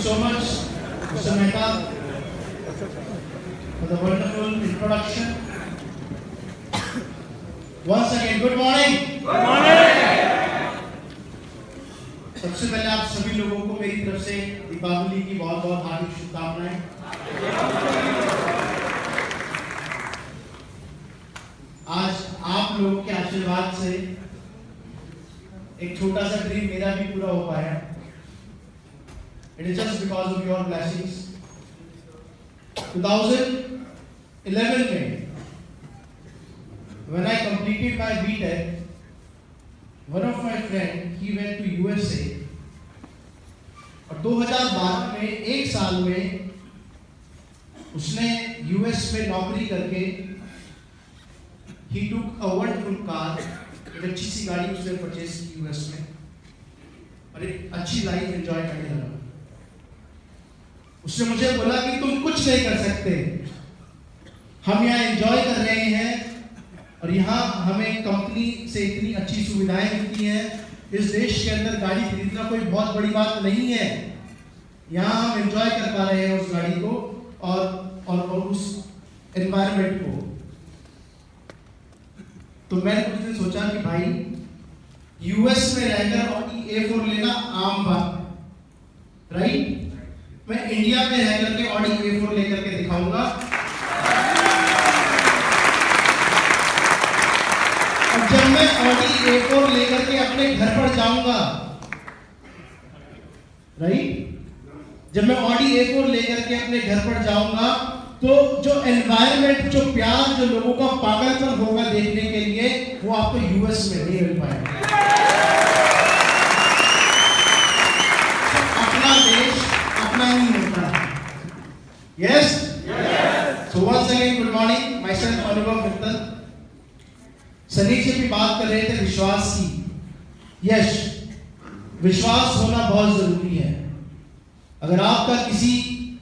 so much, Mr. Mehta, for the wonderful introduction. Once again, good morning. Good morning. सबसे पहले आप सभी लोगों को मेरी तरफ से दीपावली की बहुत बहुत हार्दिक शुभकामनाएं। आज आप लोगों के आशीर्वाद से एक छोटा सा ड्रीम मेरा भी पूरा हो पाया। It is just because of your blessings. 2011 में when I completed my BTech, one of my friend he went to USA और 2012 में एक साल में उसने US में नौकरी करके he took a wonderful car, एक अच्छी सी गाड़ी उसने परचेज की US में और एक अच्छी लाइफ एंजॉय करने लगा। उसने मुझे बोला कि तुम कुछ नहीं कर सकते, हम यहाँ एंजॉय कर रहे हैं और यहाँ हमें कंपनी से इतनी अच्छी सुविधाएं मिलती हैं। इस देश के अंदर गाड़ी खरीदना कोई बहुत बड़ी बात नहीं है, यहाँ हम एंजॉय कर पा रहे हैं उस गाड़ी को और उस एनवायरनमेंट को। तो मैंने कुछ दिन सोचा कि भाई यूएस में रहकर ऑडी A4 लेना आम बात, राइट? मैं इंडिया में रह करके ऑडी A4 लेकर के दिखाऊंगा और जब मैं ऑडी A4 लेकर के अपने घर पर जाऊंगा, राइट? जब मैं ऑडी A4 लेकर के अपने घर पर जाऊंगा तो जो एनवायरनमेंट, जो प्यार, जो लोगों का पागलपन होगा देखने के लिए, वो आपको यूएस में नहीं मिल पाएगा। अपना देश अपना ही होता है। Yes? So once again, good morning. Myself Anubhav Mittal. Sunny से भी बात कर रहे थे विश्वास की। यस, विश्वास होना बहुत जरूरी है। अगर आपका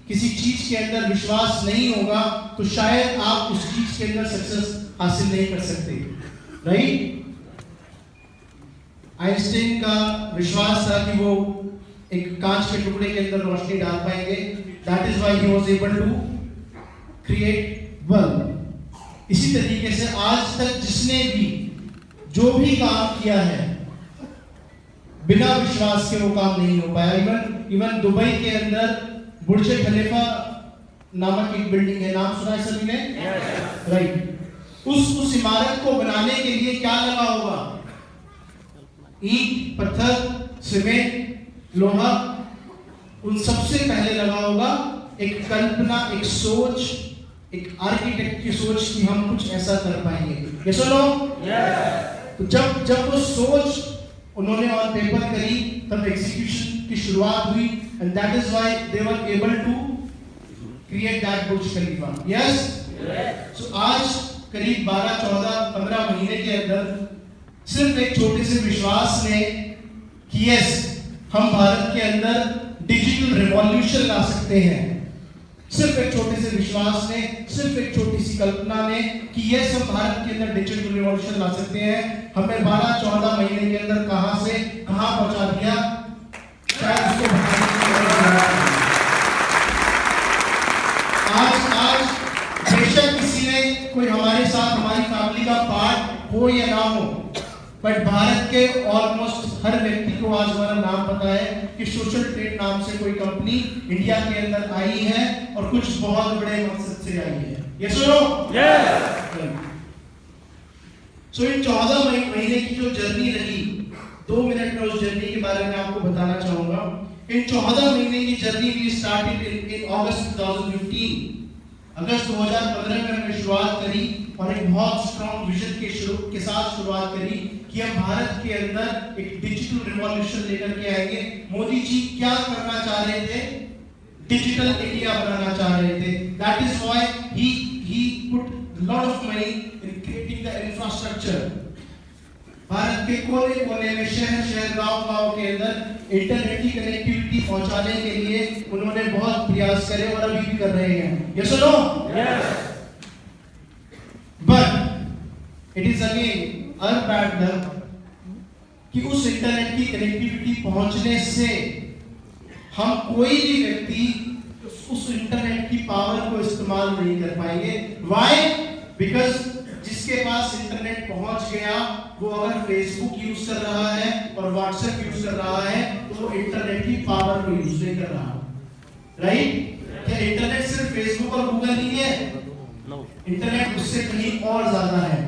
किसी चीज के अंदर विश्वास नहीं होगा तो शायद आप उस चीज के अंदर सक्सेस हासिल नहीं कर सकते, राइट? आइंस्टाइन का विश्वास था कि वो एक कांच के टुकड़े के अंदर रोशनी डाल पाएंगे। That is why he was able to create world. इसी तरीके से आज तक जिसने भी जो भी काम किया है बिना विश्वास के वो काम नहीं हो पाया। इवन दुबई के अंदर बुर्ज खलीफा नामक एक बिल्डिंग है, नाम सुना है सभी ने? राइट। उस इमारत को बनाने के लिए क्या लगा होगा? ईंट, पत्थर, सीमेंट, लोहा। उन सबसे पहले लगा होगा एक कल्पना, एक सोच, एक आर्किटेक्ट की सोच कि हम कुछ ऐसा कर पाएंगे। यस और नो? तो जब वो सोच उन्होंने ऑन पेपर करी तब एग्जीक्यूशन की शुरुआत हुई and that is why they were able to create that Burj Khalifa. Yes? So आज करीब 12, 14, 15 महीने के अंदर सिर्फ एक छोटे से विश्वास ने कि यस, हम भारत के अंदर डिजिटल रिवॉल्यूशन ला सकते हैं। सिर्फ एक छोटे से विश्वास ने, सिर्फ एक छोटी सी कल्पना ने कि यस, हम भारत के अंदर डिजिटल रिवॉल्यूशन ला सकते हैं, हमें 12, 14 महीने के अंदर कहां से कहां पहुंचा दिया। शायद उसको आज बेशक किसी ने कोई हमारे साथ, हमारी फैमिली का पार्ट हो या ना हो, बट भारत के ऑलमोस्ट हर व्यक्ति को आज हमारा नाम पता है कि सोशल ट्रेड नाम से कोई कंपनी इंडिया के अंदर आई है और कुछ बहुत बड़े मकसद से आई है। यस और नो? यस। सो इन 14 महीने की जो जर्नी रही, 2 मिनट में उस जर्नी के बारे में आपको बताना चाहूंगा। इन 14 महीने की जर्नी वी स्टार्टेड इन अगस्त 2015। अगस्त 2015 में हमने शुरुआत करी और एक बहुत स्ट्रॉन्ग विजन के साथ शुरुआत करी कि हम भारत के अंदर एक डिजिटल रिवॉल्यूशन लेकर के आएंगे। मोदी जी क्या करना चाह रहे थे? डिजिटल इंडिया बनाना चाह रहे थे। That is why he put lot of money in creating the infrastructure. Bharat के कोने-कोने में, शहर, गांव के अंदर इंटरनेट की कनेक्टिविटी पहुंचाने के लिए उन्होंने बहुत प्रयास करे और अभी भी कर रहे हैं। Yes or no? Yes. But it is again our bad luck कि उस इंटरनेट की कनेक्टिविटी पहुंचने से हम कोई भी व्यक्ति उस इंटरनेट की पावर को इस्तेमाल नहीं कर पाएंगे। व्हाई? बिकॉज जिसके पास इंटरनेट पहुंच गया वो अगर फेसबुक यूज कर रहा है और व्हाट्सएप यूज कर रहा है तो वो इंटरनेट की पावर को यूज नहीं कर रहा। राइट? क्या इंटरनेट सिर्फ फेसबुक और गूगल नहीं है? इंटरनेट उससे कहीं और ज्यादा है।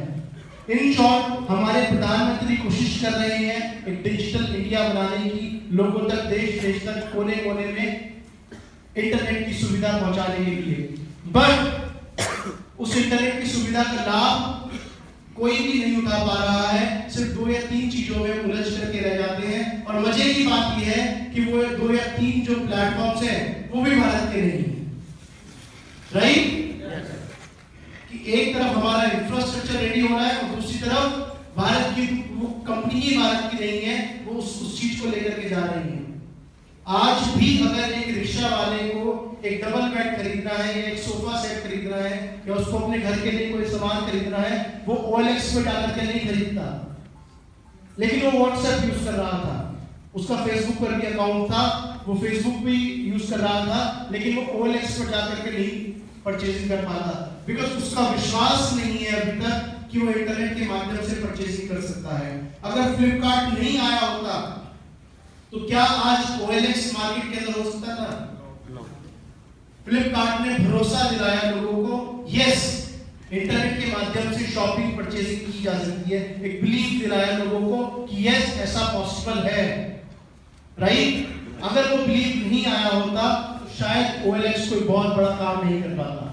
इन शॉर्ट, हमारे प्रधानमंत्री कोशिश कर रहे हैं एक डिजिटल इंडिया बनाने की, लोगों तक, देश देश तक, कोने कोने में इंटरनेट की सुविधा पहुंचाने के लिए। बट उस इंटरनेट की सुविधा का लाभ कोई भी नहीं उठा पा रहा है, सिर्फ 2 या 3 चीजों में उलझ करके रह जाते हैं। और मजे की बात यह है कि वो 2 या 3 जो प्लेटफॉर्म्स हैं वो भी भारत के नहीं है। राइट? कि एक तरफ हमारा इंफ्रास्ट्रक्चर रेडी हो रहा है और दूसरी तरफ भारत की वो कंपनी ही भारत की नहीं है, वो उस चीज को लेकर के जा रही है। आज भी अगर एक रिक्शा वाले को एक डबल बेड खरीदना है या एक सोफा सेट खरीदना है या उसको अपने घर के लिए कोई सामान खरीदना है, वो OLX पे डाल के नहीं खरीदता, लेकिन वो WhatsApp यूज कर रहा था, उसका फेसबुक पर भी अकाउंट था, वो फेसबुक भी यूज कर रहा था, लेकिन वो OLX पर जाकर के नहीं परचेजिंग कर पाता, बिकॉज उसका विश्वास नहीं है अभी तक कि वो इंटरनेट के माध्यम से परचेजिंग कर सकता है। अगर फ्लिपकार्ट नहीं आया होता तो क्या आज OLX मार्केट के अंदर हो सकता था? फ्लिपकार्ट ने भरोसा दिलाया लोगों को, यस, इंटरनेट के माध्यम से शॉपिंग परचेजिंग की जा सकती है। एक बिलीव दिलाया लोगों को कि यस, ऐसा पॉसिबल है। राइट? अगर वो बिलीव नहीं आया होता तो शायद OLX कोई बहुत बड़ा काम नहीं कर पाता।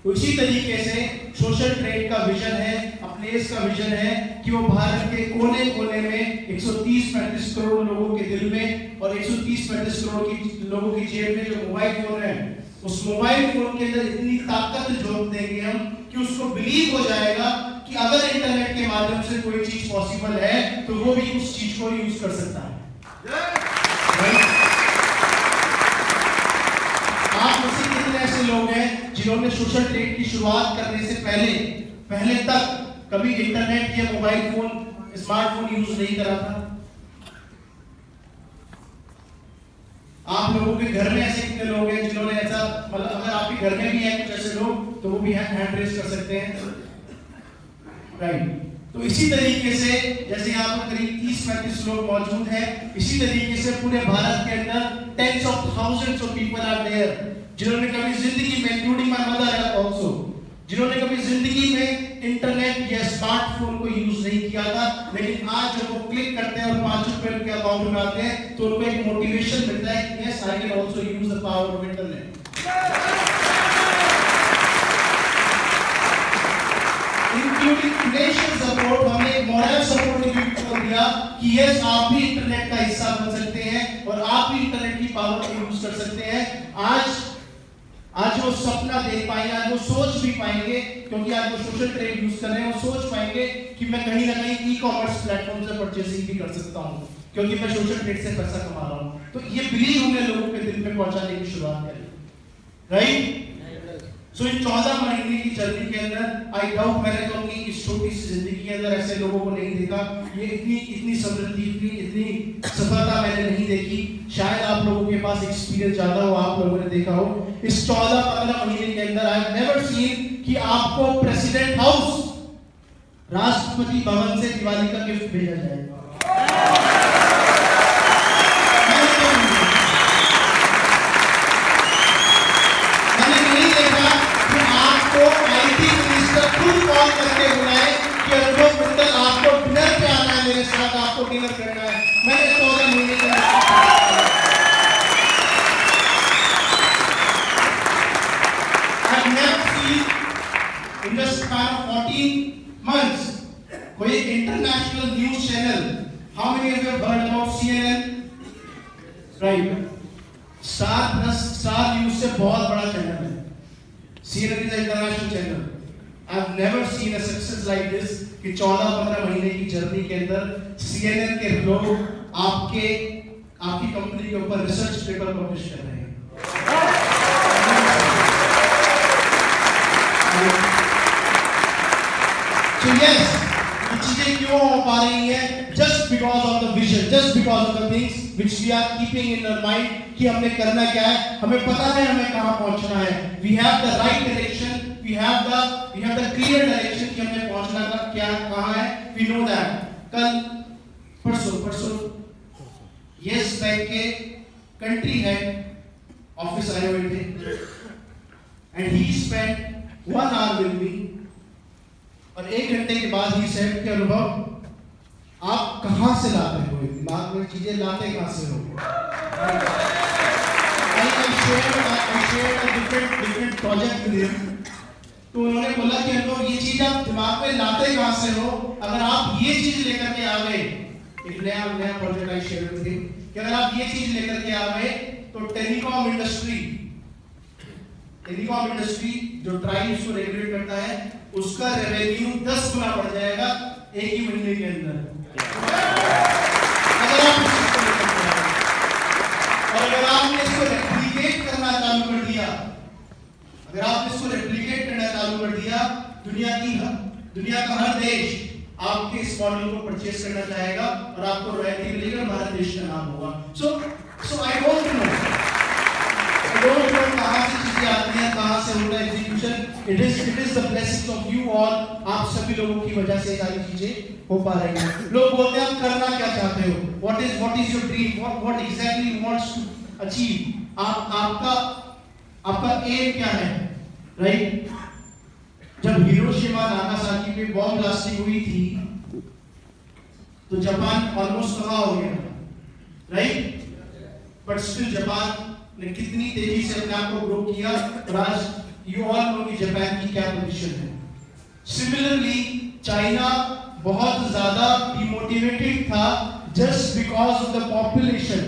तो इसी तरीके से सोशल ट्रेड का विजन है, अपनेस का विजन है कि वो भारत के कोने कोने में 130-135 करोड़ लोगों के दिल में और 130-135 करोड़ की लोगों की जेब में जो मोबाइल फोन है, उस मोबाइल फोन के अंदर इतनी ताकत झोंक देंगे हम कि उसको बिलीव हो जाएगा कि अगर इंटरनेट के माध्यम से कोई चीज पॉसिबल है तो वो भी उस चीज को यूज कर सकता है। आप में से कितने ऐसे लोग हैं जिन्होंने सोशल ट्रेड की शुरुआत करने से पहले तक कभी इंटरनेट या मोबाइल फोन, स्मार्टफोन यूज नहीं करा था? आप लोगों के घर में ऐसे कितने लोग हैं जिन्होंने ऐसा, मतलब अगर आपके घर में भी हैं कुछ ऐसे लोग तो वो भी हैंड रेज कर सकते हैं। राइट? तो इसी तरीके से जैसे यहाँ पर करीब 30-35 लोग मौजूद हैं, इसी तरीके से पूरे भारत के अंदर tens of thousands of people are there जिन्होंने कभी जिंदगी में, इंक्लूडिंग माय मदर आल्सो, जिन्होंने कभी जिंदगी में इंटरनेट या स्मार्टफोन को यूज नहीं किया था, लेकिन आज जब वो क्लिक करते हैं और 5 रुपए उनके अकाउंट में आते हैं तो उनको एक मोटिवेशन मिलता है कि yes, I can also use the power of internet. Including financial support, हमने एक मॉरल सपोर्ट भी दिया कि यस, आप भी इंटरनेट का हिस्सा बन सकते हैं और आप भी इंटरनेट की पावर को यूज कर सकते हैं। आज वो सपना देख पाएंगे, आज वो सोच भी पाएंगे, क्योंकि आज वो सोशल ट्रेड यूज कर रहे हैं, वो सोच पाएंगे कि मैं कहीं ना कहीं ई-कॉमर्स प्लेटफॉर्म से परचेसिंग भी कर सकता हूँ क्योंकि मैं सोशल ट्रेड से पैसा कमा रहा हूँ। तो ये बिलीव हमने लोगों के दिल में पहुंचाने की शुरुआत करी। राइट? सो इन 14 महीने की जर्नी के अंदर आई डाउट, मैंने तो अपनी इस छोटी सी जिंदगी के अंदर ऐसे लोगों को नहीं देखा, ये इतनी समृद्धि, इतनी सफलता मैंने नहीं देखी। शायद आप लोगों के पास एक्सपीरियंस ज्यादा हो, आप लोगों ने देखा हो। इस 14-15 महीने के अंदर आई हैव नेवर सीन कि आपको प्रेसिडेंट हाउस, राष्ट्रपति भवन से दिवाली का गिफ्ट भेजा जाएगा। कॉल करके बुलाए कि अनुभव मित्तल आपको डिनर पे आना है, मेरे साथ आपको डिनर करना है। मैंने 14 महीने के in the span of 14 months कोई international news channel, how many of you have heard about CNN? Right? Star news से बहुत बड़ा चैनल है। CNN is an international channel. I've never seen a success like this कि 14-15 महीने की journey के अंदर CNN के लोग आपकी कंपनी के ऊपर रिसर्च पेपर पब्लिश कर रहे हैं। So yes, ये चीजें क्यों हो पा रही हैं? Just because of the vision, just because of the things which we are keeping in our mind कि हमने करना क्या है, हमें पता है हमें कहां पहुंचना है। We have the right direction, we have the clear direction कि हमें पहुंचना का क्या कहां है। We know that. कल परसों यस बैंक के कंट्री हेड ऑफिस आए हुए थे and he spend 1 hour with me, और 1 घंटे के बाद ही सेड कि अनुभव आप कहां से लाते हो दिमाग में चीजें, लाते कहां से हो? I shared a different project with him. तो उन्होंने बोला कि अनुभव ये चीज आप दिमाग में लाते कहां से हो? अगर आप ये चीज लेकर के आ गए, एक नया project I share with him कि अगर आप ये चीज लेकर के आ गए तो टेलीकॉम इंडस्ट्री जो ट्राइब्स को रेगुलेट करता है उसका रेवेन्यू 10 गुना बढ़ जाएगा एक ही महीने के अंदर। अगर आपने इसको रेप्लिकेट करना चालू कर दिया, दुनिया का हर देश आपके इस मॉडल को परचेस करना चाहेगा और आपको रॉयल्टी मिलेगा, भारत देश का नाम होगा। सो आई डोंट नो कहां से चीजें आती हैं, कहां से होता है execution. It is the blessings of you all. आप सभी लोगों की वजह से सारी चीजें हो पा रही हैं। लोग बोलते हैं आप करना क्या चाहते हो, what is your dream, what exactly you wants to achieve, आपका एम क्या है, राइट? जब हिरोशिमा नागासाकी पे बॉम्ब ब्लास्टिंग हुई थी तो जापान ऑलमोस्ट तबाह हो गया, राइट? बट स्टिल जापान ने कितनी तेजी से अपने आप को ग्रो किया और आज यू ऑल नो कि जापान की क्या पोजीशन है। सिमिलरली चाइना बहुत ज्यादा डिमोटिवेटेड था just because of the population.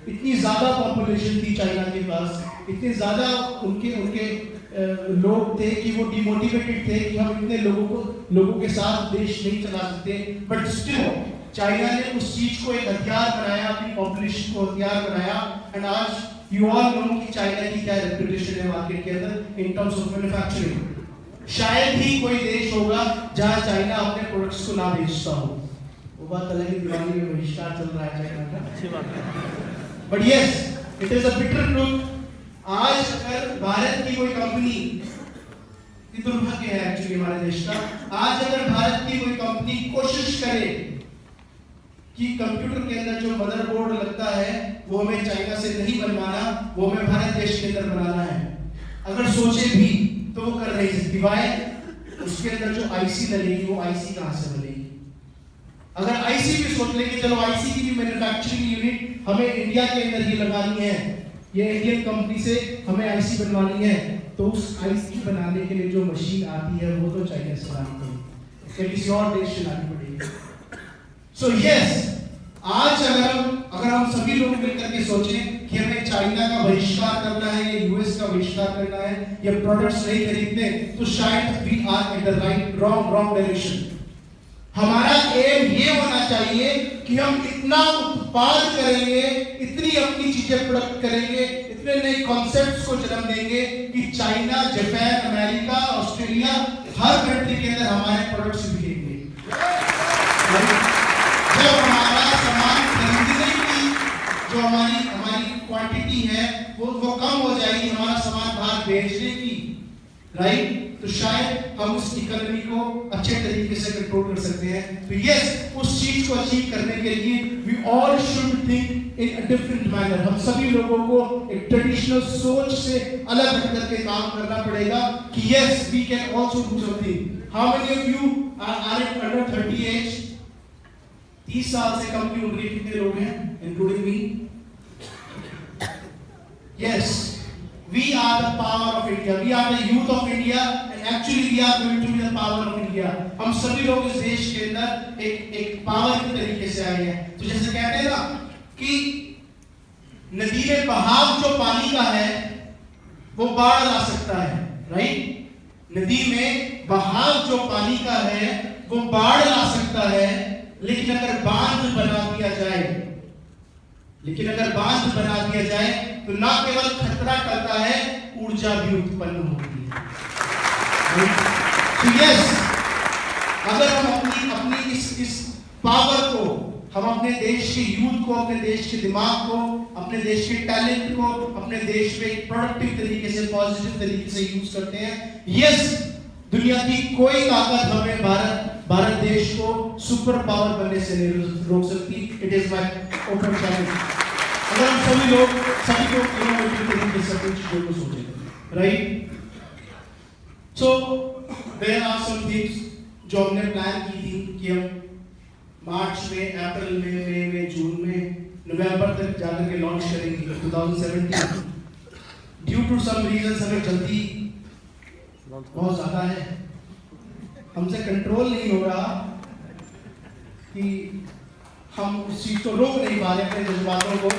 इतनी ज्यादा पॉपुलेशन थी चाइना के पास, इतने ज्यादा उनके लोग थे कि वो डिमोटिवेटेड थे कि हम इतने लोगों के साथ देश नहीं चला सकते। बट स्टिल चाइना ने उस चीज को एक हथियार बनाया, अपनी पॉपुलेशन को हथियार बनाया। एंड आज यू ऑल नो कि चाइना की क्या रेपुटेशन है मार्केट के अंदर इन टर्म्स ऑफ मैन्युफैक्चरिंग। शायद ही कोई देश होगा जहां चाइना अपने प्रोडक्ट्स को ना बेचता हो। वो बात अलग है, दिवाली में बहिष्कार चल रहा है चाइना का, अच्छी बात है। But yes, it is a bitter truth. आज अगर भारत की कोई कंपनी, दुर्भाग्य है एक्चुअली हमारे देश का, आज अगर भारत की कोई कंपनी कोशिश करे कि कंप्यूटर के अंदर जो मदरबोर्ड लगता है वो हमें चाइना से नहीं बनवाना, वो हमें भारत देश के अंदर बनाना है, अगर सोचे भी तो वो कर नहीं सकती। वाई? उसके अंदर जो आईसी लगेगी वो आईसी कहां से बनेगी? अगर आईसी भी सोच ले कि चलो आईसी की भी मैन्युफैक्चरिंग यूनिट हमें इंडिया के अंदर ही लगानी है, ये इंडियन कंपनी से हमें आईसी बनवानी है, तो उस आईसी बनाने के लिए जो मशीन आती है वो तो चाइना से लानी पड़ेगी, किसी और देश से लानी पड़ेगी। सो यस, आज अगर हम सभी लोग मिलकर के सोचें कि हमें चाइना का बहिष्कार करना है या यूएस का बहिष्कार करना है या प्रोडक्ट्स नहीं खरीदने, तो शायद we are in the wrong direction. हमारा एम ये होना चाहिए कि हम इतना उत्पाद करेंगे, इतनी अपनी चीजें प्रोडक्ट करेंगे, इतने नए कॉन्सेप्ट्स को जन्म देंगे कि चाइना, जापान, अमेरिका, ऑस्ट्रेलिया, हर कंट्री के अंदर हमारे प्रोडक्ट्स बिकेंगे। जब हमारा सामान खरीदने की जो हमारी क्वांटिटी है वो कम हो जाएगी, हमारा सामान बाहर बेचने की, राइट? तो शायद हम उस इकोनॉमी को अच्छे तरीके से कंट्रोल कर सकते हैं। तो यस, उस चीज को अचीव करने के लिए we all should think in a different manner. हम सभी लोगों को एक ट्रेडिशनल सोच से अलग हट करके काम करना पड़ेगा कि yes, we can also do something. How many of you are under 30 age? 30 साल से कम की उम्र के कितने लोग हैं, including me? Yes, we are the power of India, we are the youth of India, and actually we are going to be the power of India. हम सभी लोग इस देश के अंदर एक पावर के तरीके से आए हैं। तो जैसे कहते हैं ना कि नदी में बहाव जो पानी का है वो बाढ़ ला सकता है, राइट? नदी में बहाव जो पानी का है वो बाढ़ ला सकता है, लेकिन अगर बांध बना दिया जाए तो ना केवल खतरा टलता है, ऊर्जा भी उत्पन्न होती है। तो यस, अगर हम अपनी इस पावर को, हम अपने देश के यूथ को, अपने देश के दिमाग को, अपने देश के टैलेंट को अपने देश में एक प्रोडक्टिव तरीके से, पॉजिटिव तरीके से यूज करते हैं, यस, दुनिया की कोई ताकत हमें भारत देश को सुपर पावर बनने से नहीं रोक सकती। It is my open challenge. अगर हम सभी को इनोवेटिव तरीके से अपनी चीजों को सोचें, right? So there are some things जो हमने प्लान की थी कि हम मार्च में, अप्रैल में, मई में, जून में, नवंबर तक जाकर के लॉन्च करेंगे 2017। ड्यू टू सम रीजंस हमें जल्दी बहुत ज्यादा है, हमसे कंट्रोल नहीं हो रहा कि हम उस चीज को रोक नहीं पा रहे अपने जज्बातों को।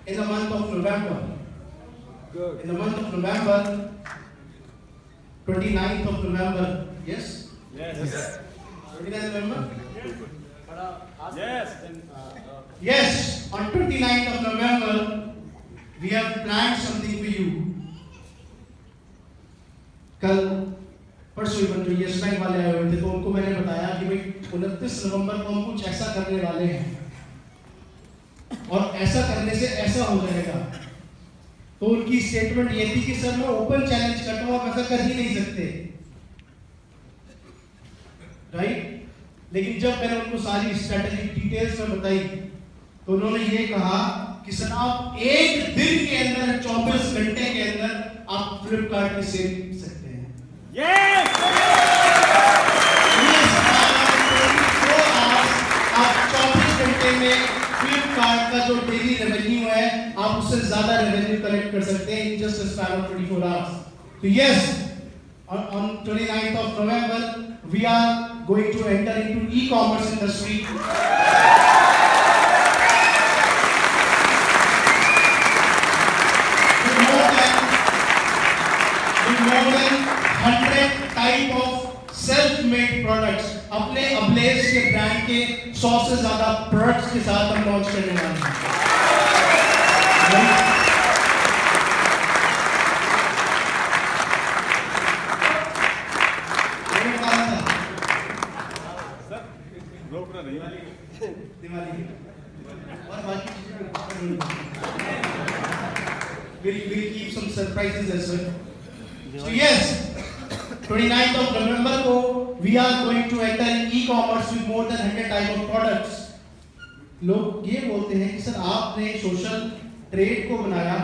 In the month of November, good. In the month of November, 29th of November, yes? Yes. 29th November? Yes. Yes, on 29th of November, we have planned something for you. कल परसों इवन जो yes bank वाले आए हुए थे, तो उनको मैंने बताया कि भाई 29 नवंबर को हम कुछ ऐसा करने वाले हैं, और ऐसा करने से ऐसा हो जाएगा। तो उनकी स्टेटमेंट ये थी कि सर मैं ओपन चैलेंज करता हूं, आप ऐसा कर ही नहीं सकते, राइट? लेकिन जब मैंने उनको सारी स्ट्रेटेजिक डिटेल्स में बताई, तो उन्होंने ये कहा कि सर आप एक दिन के अंदर, 24 घंटे के अंदर आप फ्लिपकार्ट की सेल सकते हैं। यस! आप 24 घंटे में फ्लिपकार्ट का जो डेली रेवेन्यू है, आप उससे ज्यादा रेवेन्यू कलेक्ट कर सकते हैं in just a span of 24 hours. तो yes, on 29th of November we are going to enter into e-commerce industry. With more than 100 type of self-made products, अपने अबलेस के ब्रांड के 100 से ज्यादा प्रोडक्ट्स के साथ हम लॉन्च करने वाले हैं। We'll keep some surprises as well. So yes, 29th of November को we are going to enter in e-commerce with more than 100 type of products. लोग ये बोलते हैं कि सर आपने सोशल ट्रेड को बनाया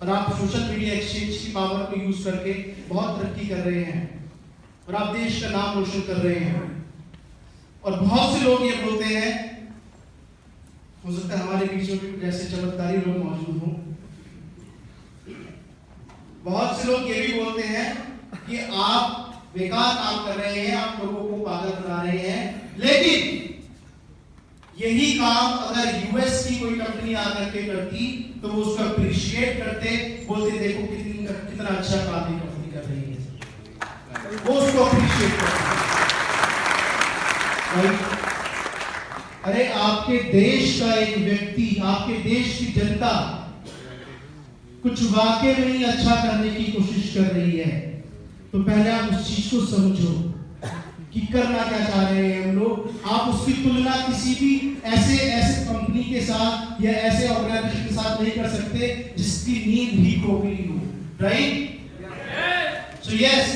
और आप सोशल मीडिया एक्सचेंज की पावर को यूज करके बहुत तरक्की कर रहे हैं और आप देश का नाम रोशन कर रहे हैं। और बहुत से लोग ये बोलते हैं, हो सकता है हमारे बीच में भी ऐसे चमत्कारी लोग मौजूद हों, बहुत से लोग ये भी बोलते हैं कि आप बेकार काम कर रहे हैं, आप लोगों को पागल बना रहे हैं। लेकिन यही काम अगर यूएस की कोई कंपनी आकर के करती तो वो उसको अप्रिशिएट करते, बोलते देखो कितना अच्छा काम ये कंपनी कर रही है, वो उसको अप्रिशिएट करते। अरे आपके देश का एक व्यक्ति, आपके देश की जनता कुछ वाकई में ही अच्छा करने की कोशिश कर रही है, तो पहले आप उस चीज को समझो कि करना क्या चाह रहे हैं हम लोग। आप उसकी तुलना किसी भी ऐसे कंपनी के साथ या ऐसे ऑर्गेनाइजेशन के साथ नहीं कर सकते जिसकी नींव ही खोखली हो, right? So yes,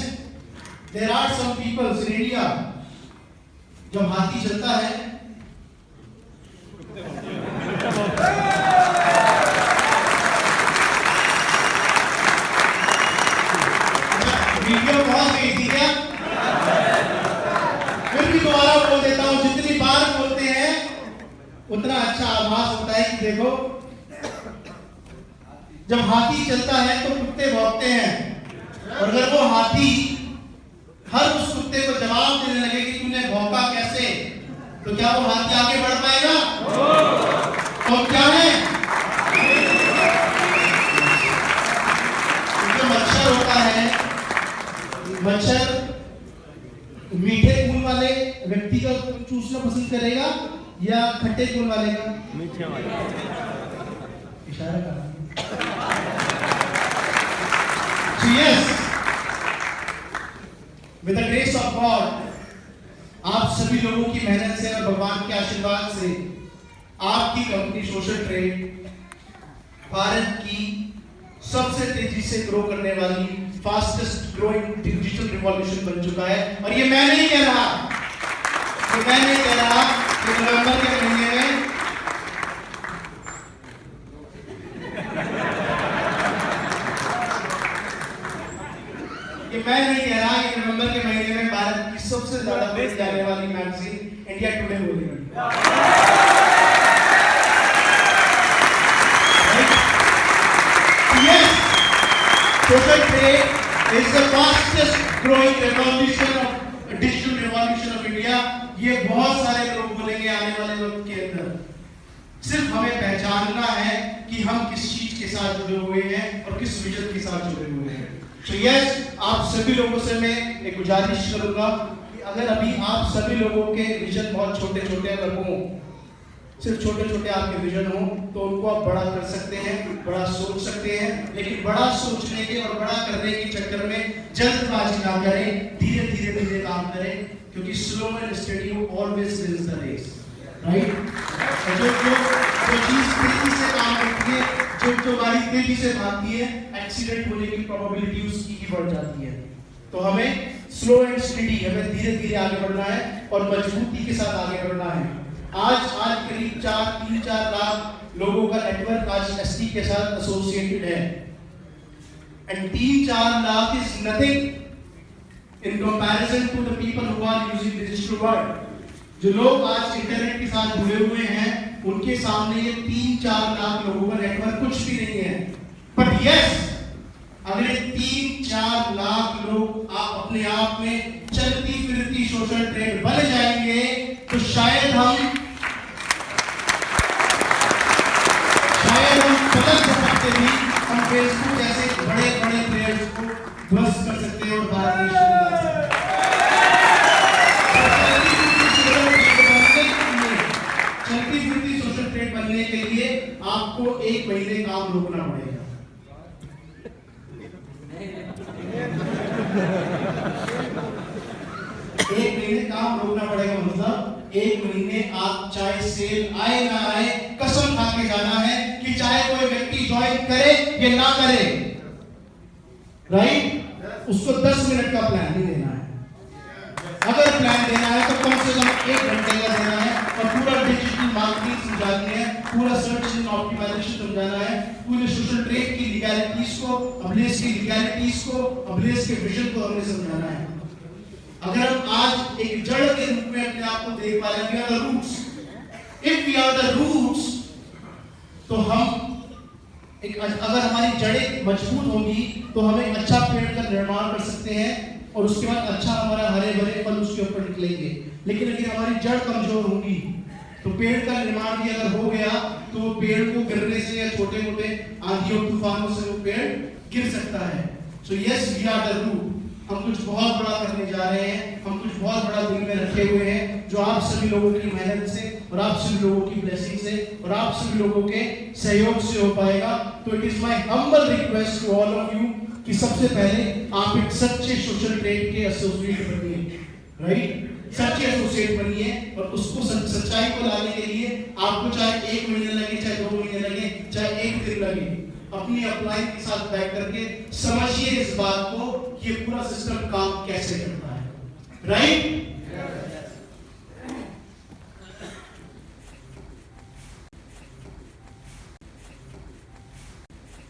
there are some peoples in India, जब हाथी चलता है वीडियो बहुत गई थी क्या? फिर भी दोबारा बोल देता हूं, जितनी बार बोलते हैं उतना अच्छा आभास होता है कि देखो जब हाथी चलता है तो कुत्ते भौंकते हैं, और अगर वो हाथी हर उस कुत्ते को जवाब देने लगे कि तूने भौंका कैसे, तो क्या वो हाथी आगे बढ़ पाएगा? तो क्या है, जो मच्छर होता है, मच्छर मीठे खून वाले व्यक्ति का चूसना पसंद करेगा या खट्टे फूल वाले का? मीठे वाले। इशारा कर। So yes, with the grace of God, आप सभी लोगों की मेहनत से और भगवान के आशीर्वाद से आपकी कंपनी सोशल ट्रेड भारत की सबसे तेजी से ग्रो करने वाली फास्टेस्ट ग्रोइंग डिजिटल रिवॉल्यूशन बन चुका है। और ये मैं नहीं कह रहा, कि नवंबर के महीने में भारत की सबसे ज्यादा पढ़ी जाने वाली मैगजीन इंडिया टुडे होगी। Social trade is the fastest growing revolution of digital revolution of India। ये बहुत सारे लोग बोलेंगे आने वाले वक्त के अंदर। सिर्फ हमें पहचानना है कि हम किस चीज के साथ जुड़े हुए हैं और किस विजन के साथ जुड़े हुए हैं। तो यस, आप सभी लोगों से मैं एक गुजारिश करूंगा कि अगर अभी आप सभी लोगों के विजन बहुत छोटे छोटे अगर हों, सिर्फ छोटे छोटे आपके विजन हो, तो उनको आप बड़ा कर सकते हैं, बड़ा सोच सकते हैं। लेकिन बड़ा सोचने के और बड़ा करने के चक्कर में जल्दबाजी ना करें, धीरे धीरे काम करें, क्योंकि slow and steady always wins the race, right. जो चीज तेजी से काम करती है, जो गाड़ी तेजी से भागती है, एक्सीडेंट होने की प्रोबेबिलिटी उसकी ही बढ़ जाती है। तो हमें स्लो एंड स्टडी, हमें धीरे धीरे आगे बढ़ना है और मजबूती के साथ आगे बढ़ना है। आज करीब 3-4 लाख लोगों का नेटवर्क आज एसटी के साथ एसोसिएटेड है, and 3-4 lakh is nothing in comparison to the people who are using digital world. जो लोग आज इंटरनेट के साथ जुड़े हुए हैं, उनके सामने ये 3-4 लाख लोगों का नेटवर्क कुछ भी नहीं है। बट यस, अगर 3-4 लाख लोग आप अपने आप में चलती फिरती सोशल ट्रेड बन जाएंगे, तो शायद हम बदल सकते भी, हम फेसबुक जैसे बड़े बड़े प्लेयर्स को ध्वस्त कर सकते हैं और भारत देश चलती फिरती सोशल ट्रेड बनने के लिए आपको 1 महीने काम रोकना पड़ेगा। एक महीने काम रोकना पड़ेगा, मतलब 1 महीने आप चाहे सेल आए ना आए, कसम खा के जाना है कि चाहे कोई व्यक्ति ज्वाइन करे या ना करे, राइट, उसको 10 मिनट का प्लान नहीं देना है। अगर प्लान देना है तो कम से कम 1 घंटे का देना है और पूरा डिजिटल मार्केटिंग समझानी है, पूरा सर्च इंजन ऑप्टिमाइजेशन समझाना है, पूरे सोशल ट्रेड की लीगैलिटीज को, अब्लेस की लीगैलिटीज को, अब्लेस के विजन को हमने समझाना है। अगर हम आज एक जड़ के रूप में अपने आप को देख पा रहे हैं, roots, if we are the roots, तो हम अगर हमारी जड़ें मजबूत होंगी तो हमें अच्छा पेड़ का निर्माण कर सकते हैं और उसके बाद अच्छा हमारा हरे भरे फल उसके ऊपर निकलेंगे। लेकिन अगर हमारी जड़ कमजोर होगी तो पेड़ का निर्माण भी अगर हो गया तो पेड़ को गिरने से या छोटे मोटे आंधी और तूफानों से वो पेड़ गिर सकता है। So yes, we are the root. हम कुछ बहुत बड़ा करने जा रहे हैं, हम कुछ बहुत बड़ा दिल में रखे हुए हैं, जो आप सभी लोगों की मेहनत से और आप सभी लोगों की ब्लेसिंग से और आप सभी लोगों के सहयोग से हो पाएगा। तो it is my humble request to all of you कि सबसे पहले आप एक सच्चे सोशल ट्रेड के एसोसिएट बनिए, राइट, सच्चे एसोसिएट बनिए और उसको सच्चाई को लाने के लिए आपको चाहे 1 महीने लगे, चाहे 2 महीने लगे, चाहे 1 दिन लगे, अपनी अपलाइन के साथ बैठ करके समझिए इस बात को, ये पूरा सिस्टम काम कैसे करता है, राइट।